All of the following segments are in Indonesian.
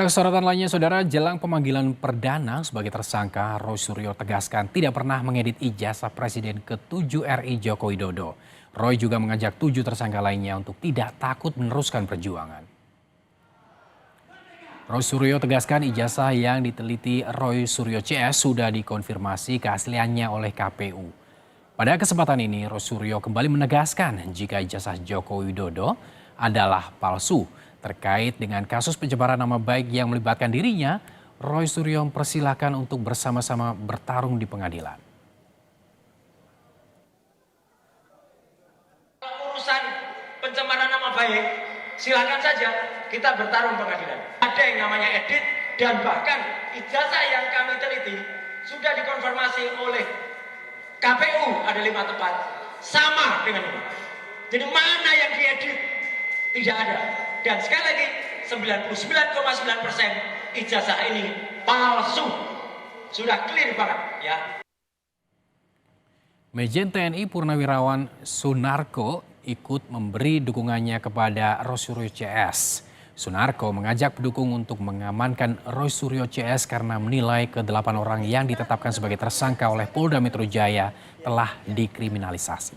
Sorotan lainnya, saudara, jelang pemanggilan perdana sebagai tersangka, Roy Suryo tegaskan tidak pernah mengedit ijazah Presiden ke-7 RI Joko Widodo. Roy juga mengajak 7 tersangka lainnya untuk tidak takut meneruskan perjuangan. Roy Suryo tegaskan ijazah yang diteliti Roy Suryo CS sudah dikonfirmasi keasliannya oleh KPU. Pada kesempatan ini, Roy Suryo kembali menegaskan jika ijazah Joko Widodo adalah palsu. Terkait dengan kasus pencemaran nama baik yang melibatkan dirinya, Roy Suryo mempersilahkan untuk bersama-sama bertarung di pengadilan. Urusan pencemaran nama baik, silakan saja kita bertarung pengadilan. Ada yang namanya edit dan bahkan ijazah yang kami teliti sudah dikonfirmasi oleh KPU, ada 5 tempat, sama dengan ini. Jadi mana yang diedit? Tidak ada. Dan sekali lagi 99,9% ijazah ini palsu. Sudah clear banget ya. Majen TNI Purnawirawan Sunarko ikut memberi dukungannya kepada Roy Suryo CS. Sunarko mengajak pendukung untuk mengamankan Roy Suryo CS karena menilai ke-8 orang yang ditetapkan sebagai tersangka oleh Polda Metro Jaya telah dikriminalisasi.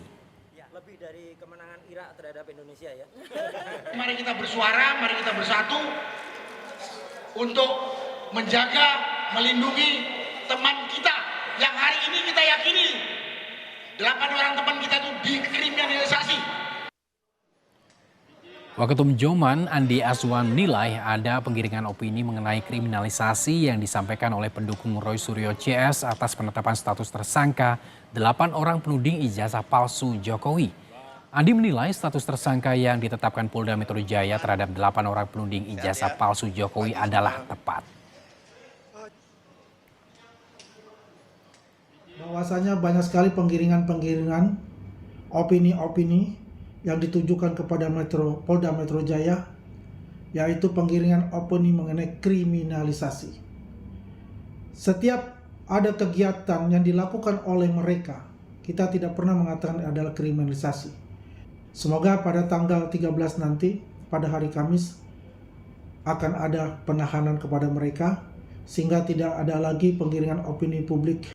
Lebih dari kemenangan Irak terhadap Indonesia ya. Mari kita bersuara, mari kita bersatu untuk menjaga, melindungi teman kita yang hari ini kita yakini 8 orang teman kita itu dikriminalisasi. Waketum Joman Andi Azwan menilai ada penggiringan opini mengenai kriminalisasi yang disampaikan oleh pendukung Roy Suryo CS atas penetapan status tersangka 8 orang penuding ijazah palsu Jokowi. Andi menilai status tersangka yang ditetapkan Polda Metro Jaya terhadap 8 orang penuding ijazah palsu Jokowi adalah tepat. Bahwasanya banyak sekali penggiringan opini-opini yang ditujukan kepada Polda Metro Jaya, yaitu penggiringan opini mengenai kriminalisasi. Setiap ada kegiatan yang dilakukan oleh mereka, kita tidak pernah mengatakan adalah kriminalisasi. Semoga pada tanggal 13 nanti, pada hari Kamis, akan ada penahanan kepada mereka, sehingga tidak ada lagi penggiringan opini publik